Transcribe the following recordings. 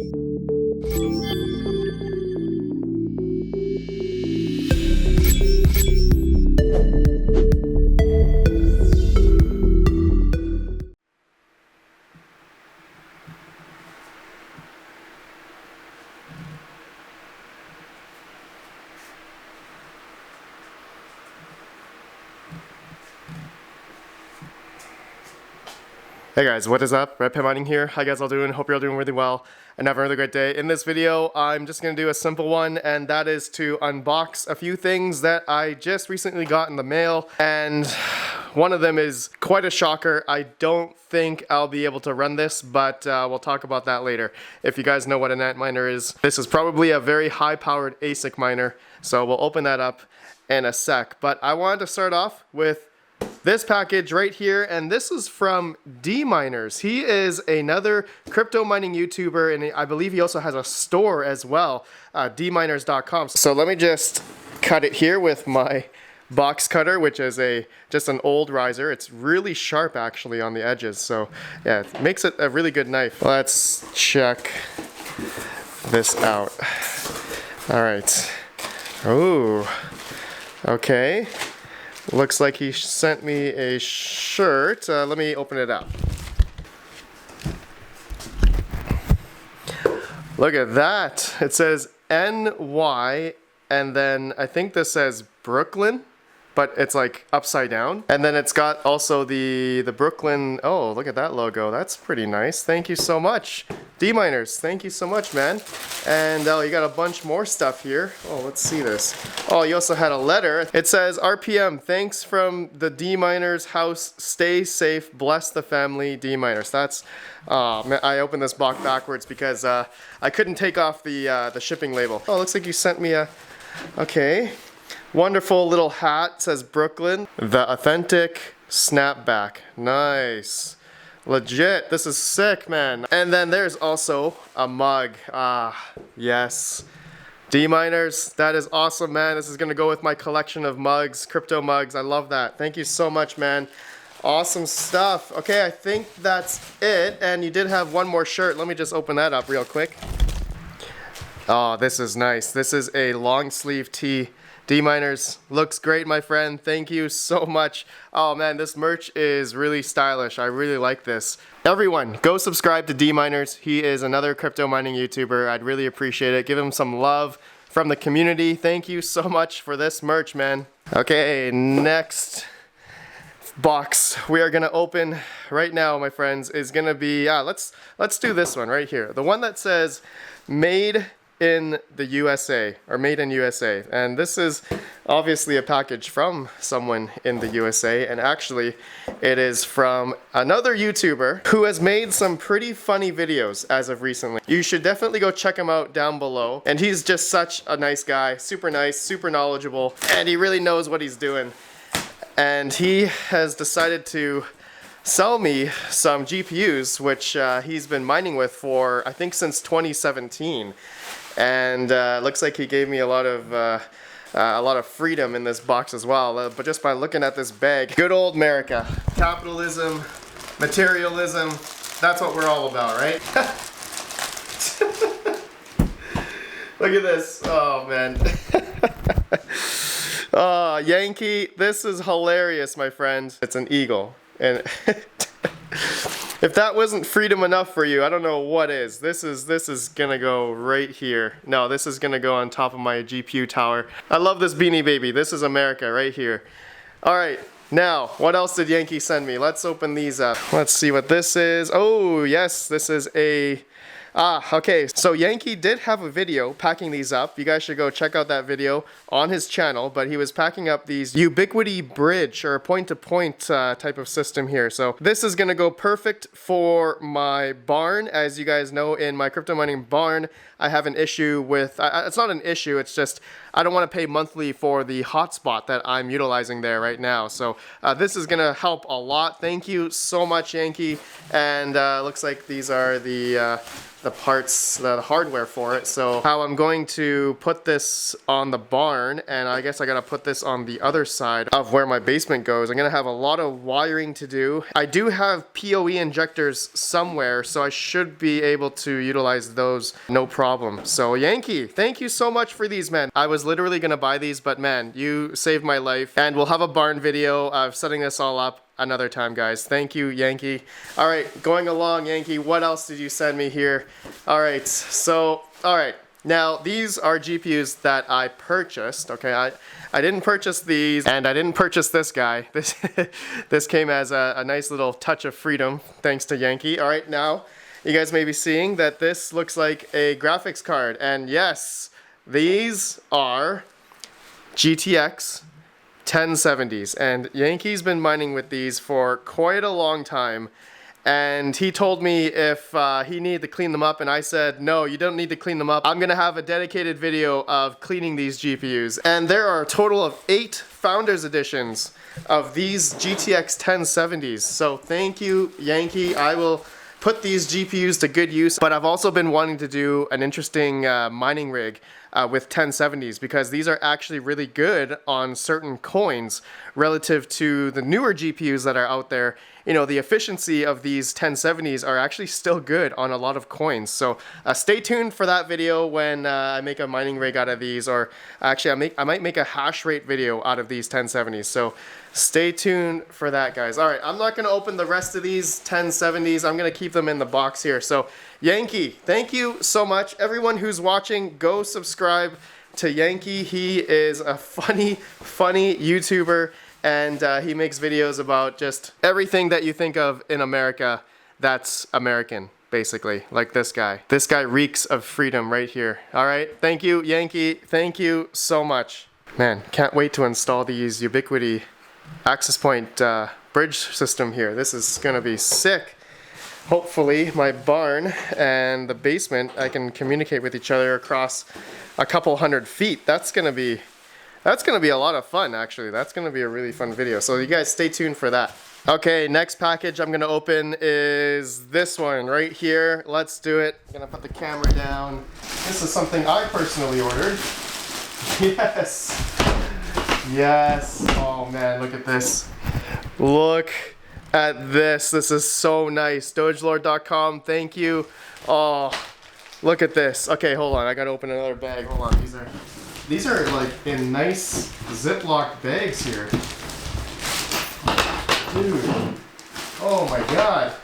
Hey guys, what is up? RedPandaMining here. How you guys all doing? Hope you're all doing really well and having a really great day. In this video, I'm just going to do a simple one, and that is to unbox a few things that I just recently got in the mail. And one of them is quite a shocker. I don't think I'll be able to run this, but we'll talk about that later. If you guys know what an Antminer is, this is probably a very high-powered ASIC miner, so we'll open that up in a sec. But I wanted to start off with this package right here, and this is from D-Miners. He is another crypto mining YouTuber, and I believe he also has a store as well, dminers.com. So let me just cut it here with my box cutter, which is just an old riser. It's really sharp actually on the edges, so yeah, it makes it a really good knife. Let's check this out. All right. Ooh. Okay. Looks like he sent me a shirt. Let me open it up. Look at that. It says NY, and then I think this says Brooklyn, but it's like upside down. And then it's got also the Brooklyn. Oh, look at that logo. That's pretty nice. Thank you so much. D-Miners, thank you so much, man. And you got a bunch more stuff here. Oh, let's see this. Oh, you also had a letter. It says, RPM, thanks from the D-Miners house. Stay safe. Bless the family, D-Miners. That's, man, I opened this box backwards because I couldn't take off the shipping label. Oh, looks like you sent me a, okay. Wonderful little hat. It says Brooklyn. The authentic snapback. Nice. Legit, this is sick, man. And then there's also a mug. Yes. D-Miners, that is awesome, man. This is gonna go with my collection of mugs, crypto mugs. I love that. Thank you so much, man. Awesome stuff. Okay, I think that's it. And you did have one more shirt. Let me just open that up real quick. Oh, this is nice. This is a long sleeve tee. D-Miners, looks great, my friend. Thank you so much. Oh man, this merch is really stylish. I really like this. Everyone, go subscribe to D-Miners. He is another crypto mining YouTuber. I'd really appreciate it. Give him some love from the community. Thank you so much for this merch, man. Okay, next box we are gonna open right now, my friends, is gonna be, let's do this one right here. The one that says made in the USA, or made in USA. And this is obviously a package from someone in the USA, and actually it is from another YouTuber who has made some pretty funny videos as of recently. You should definitely go check him out down below. And he's just such a nice guy, super nice, super knowledgeable, and he really knows what he's doing. And he has decided to sell me some GPUs, which he's been mining with for, I think, since 2017. And looks like he gave me a lot of freedom in this box as well. But just by looking at this bag, good old America, capitalism, materialism, that's what we're all about, right? Look at this. Oh man. Oh, Yankee, this is hilarious, my friend. It's an eagle, and if that wasn't freedom enough for you, I don't know what is. This is gonna go right here. No, this is gonna go on top of my GPU tower. I love this beanie baby. This is America right here. All right, now, what else did Yankee send me? Let's open these up. Let's see what this is. Oh, yes, this is a... okay, so Yankee did have a video packing these up. You guys should go check out that video on his channel, but he was packing up these Ubiquity Bridge, or point-to-point type of system here. So this is gonna go perfect for my barn. As you guys know, in my crypto mining barn, I have an issue with, it's not an issue, it's just I don't want to pay monthly for the hotspot that I'm utilizing there right now. So this is gonna help a lot. Thank you so much, Yankee. And looks like these are the parts, the hardware for it. So how I'm going to put this on the barn, and I guess I gotta put this on the other side of where my basement goes. I'm gonna have a lot of wiring to do. I do have PoE injectors somewhere, so I should be able to utilize those no problem. So Yankee, thank you so much for these, man. I was literally gonna buy these, but man, you saved my life. And we'll have a barn video of setting this all up another time, guys. Thank you, Yankee. All right, going along, Yankee, what else did you send me here? All right, so, all right. Now, these are GPUs that I purchased, okay? I didn't purchase these, and I didn't purchase this guy. This came as a nice little touch of freedom, thanks to Yankee. All right, now, you guys may be seeing that this looks like a graphics card, and yes, these are GTX 1070s, and Yankee's been mining with these for quite a long time, and he told me if he needed to clean them up, and I said, no, you don't need to clean them up. I'm gonna have a dedicated video of cleaning these GPUs, and there are a total of 8 Founders Editions of these GTX 1070s, so thank you, Yankee. I will put these GPUs to good use, but I've also been wanting to do an interesting mining rig with 1070s, because these are actually really good on certain coins relative to the newer GPUs that are out there. You know, the efficiency of these 1070s are actually still good on a lot of coins. So stay tuned for that video when I make a mining rig out of these, or actually I might make a hash rate video out of these 1070s. So stay tuned for that, guys. All right, I'm not gonna open the rest of these 1070s. I'm gonna keep them in the box here. So Yankee, thank you so much. Everyone who's watching, go subscribe to Yankee. He is a funny YouTuber, and he makes videos about just everything that you think of in America that's American, basically, like this guy. This guy reeks of freedom right here. All right, thank you, Yankee. Thank you so much. Man, can't wait to install these Ubiquiti access point bridge system here. This is gonna be sick. Hopefully my barn and the basement, I can communicate with each other across a couple 100 feet. That's gonna be a lot of fun, actually. That's gonna be a really fun video. So you guys stay tuned for that. Okay, next package I'm gonna open is this one right here. Let's do it. I'm gonna put the camera down. This is something I personally ordered. Yes. Yes. Oh man, look at this. Look at this. This is so nice. Dogelord.com, thank you. Oh, look at this. Okay, hold on. I gotta open another bag. Hold on. These are like in nice Ziploc bags here. Dude. Oh my god.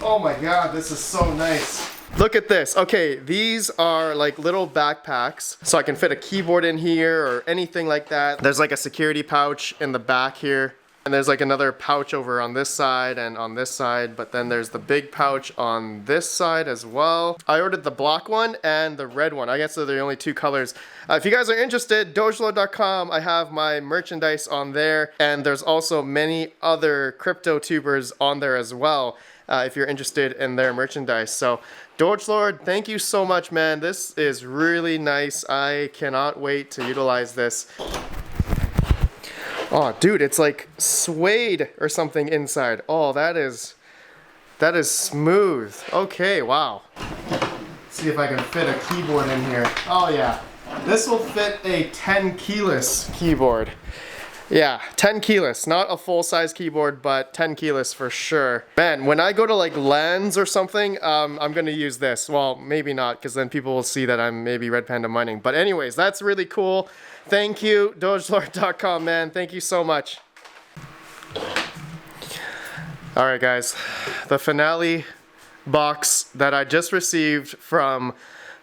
Oh my god, this is so nice. Look at this. Okay, these are like little backpacks, so I can fit a keyboard in here or anything like that. There's like a security pouch in the back here. And there's like another pouch over on this side and on this side, but then there's the big pouch on this side as well. I ordered the black one and the red one. I guess they're the only 2 colors. If you guys are interested, Dogelord.com, I have my merchandise on there, and there's also many other crypto tubers on there as well, if you're interested in their merchandise. So Dogelord, thank you so much, man. This is really nice. I cannot wait to utilize this. Oh, dude, it's like suede or something inside. Oh, that is smooth. Okay, wow. Let's see if I can fit a keyboard in here. Oh yeah, this will fit a 10 keyless keyboard. Yeah, 10 keyless, not a full-size keyboard, but 10 keyless for sure. Man, when I go to like LANs or something, I'm gonna use this. Well, maybe not, because then people will see that I'm maybe RedPandaMining. But anyways, that's really cool. Thank you, Dogelord.com, man. Thank you so much. All right, guys, the finale box that I just received from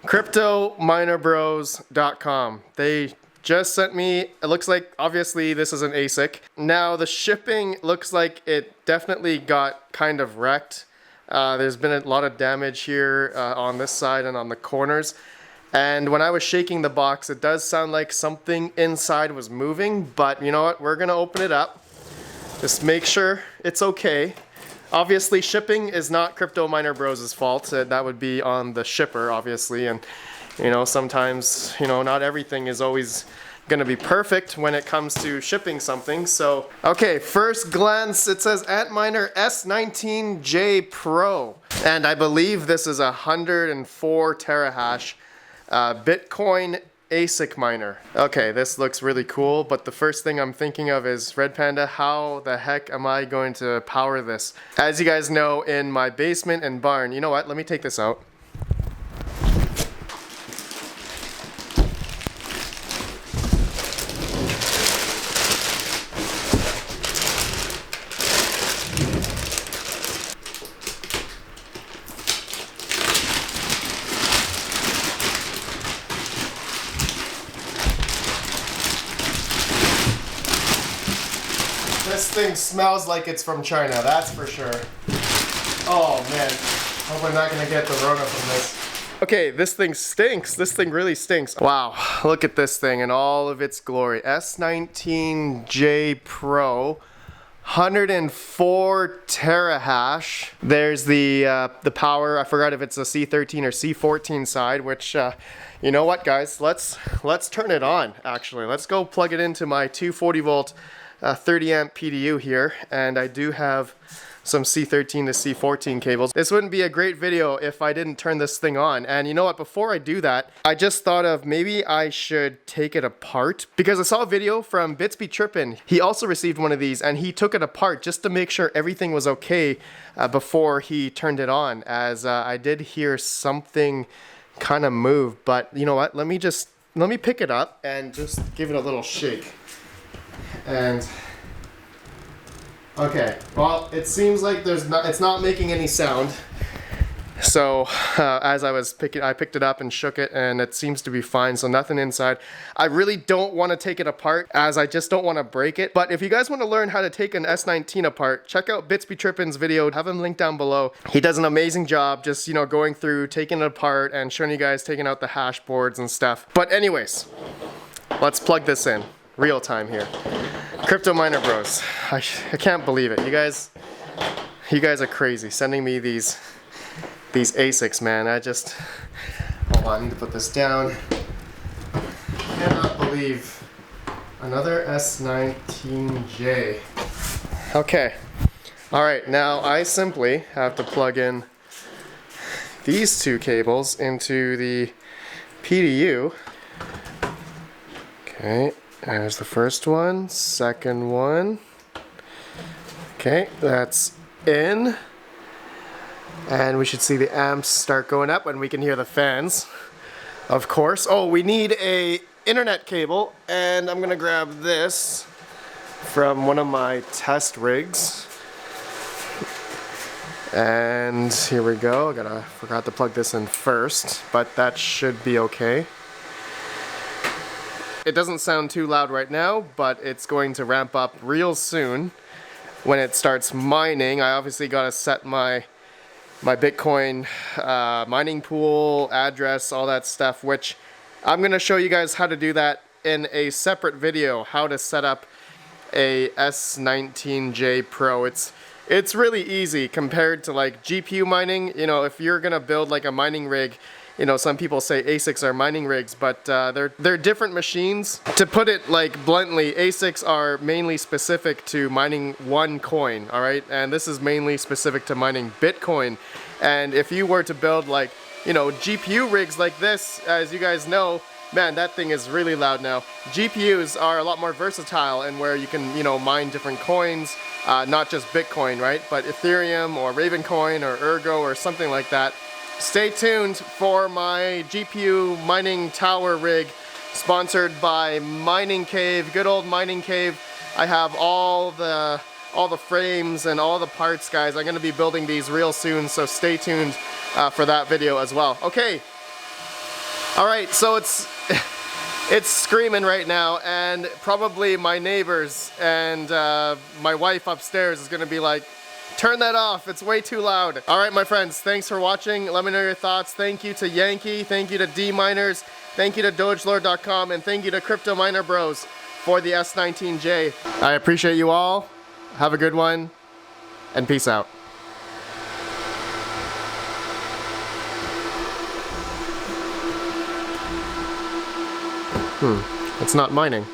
CryptoMinerBros.com. They just sent me, it looks like, obviously this is an ASIC. Now the shipping looks like it definitely got kind of wrecked. There's been a lot of damage here on this side and on the corners. And when I was shaking the box, it does sound like something inside was moving, but you know what? We're gonna open it up. Just make sure it's okay. Obviously, shipping is not Crypto Miner Bros' fault. That would be on the shipper, obviously. And you know, sometimes, you know, not everything is always gonna be perfect when it comes to shipping something. So, okay, first glance, it says Antminer S19J Pro. And I believe this is 104 terahash Bitcoin ASIC miner. Okay, this looks really cool, but the first thing I'm thinking of is Red Panda, how the heck am I going to power this? As you guys know, in my basement and barn, you know what, let me take this out. This thing smells like it's from China, that's for sure. Oh man, hope I'm not gonna get the Rona from this. Okay, this thing stinks. This thing really stinks. Wow, look at this thing in all of its glory. S19J Pro, 104 terahash. There's the power. I forgot if it's a C13 or C14 side, which you know what, guys? Let's turn it on. Actually, let's go plug it into my 240 volt. 30 amp PDU here, and I do have some C13 to C14 cables. This wouldn't be a great video if I didn't turn this thing on. And you know what, before I do that, I just thought of maybe I should take it apart, because I saw a video from Bitsby Trippin'. He also received one of these and he took it apart just to make sure everything was okay before he turned it on, as I did hear something kind of move. But you know what, let me pick it up and just give it a little shake. And okay, well, it seems like it's not making any sound. So as I picked it up and shook it, and it seems to be fine, so nothing inside. I really don't want to take it apart, as I just don't want to break it. But if you guys want to learn how to take an S19 apart, check out Bitsby Trippin's video. Have him linked down below. He does an amazing job just, you know, going through, taking it apart and showing you guys taking out the hash boards and stuff. But anyways, let's plug this in. Real time here. Crypto Miner Bros. I can't believe it. You guys are crazy sending me these ASICs, man. Hold on, I need to put this down. I cannot believe another S19J. Okay. Alright, now I simply have to plug in these two cables into the PDU. Okay. There's the first one, second one. Okay, that's in. And we should see the amps start going up and we can hear the fans, of course. Oh, we need a internet cable, and I'm gonna grab this from one of my test rigs. And here we go. Forgot to plug this in first, but that should be okay. It doesn't sound too loud right now, but it's going to ramp up real soon when it starts mining. I obviously gotta set my Bitcoin mining pool, address, all that stuff, which I'm gonna show you guys how to do that in a separate video, how to set up a S19J Pro. It's really easy compared to like GPU mining. You know, if you're gonna build like a mining rig, you know, some people say ASICs are mining rigs, but they're different machines. To put it like bluntly, ASICs are mainly specific to mining one coin, all right? And this is mainly specific to mining Bitcoin. And if you were to build like, you know, GPU rigs like this, as you guys know, man, that thing is really loud now. GPUs are a lot more versatile, and where you can, you know, mine different coins, not just Bitcoin, right? But Ethereum or Ravencoin or Ergo or something like that. Stay tuned for my GPU mining tower rig, sponsored by Mining Cave, good old Mining Cave. I have all the frames and all the parts, guys. I'm gonna be building these real soon, so stay tuned for that video as well. Okay. All right, so it's screaming right now, and probably my neighbors and my wife upstairs is gonna be like, turn that off, it's way too loud. All right, my friends, thanks for watching. Let me know your thoughts. Thank you to Yankee, thank you to D-Miners, thank you to Dogelord.com, and thank you to Crypto Miner Bros for the S19J. I appreciate you all. Have a good one, and peace out. It's not mining.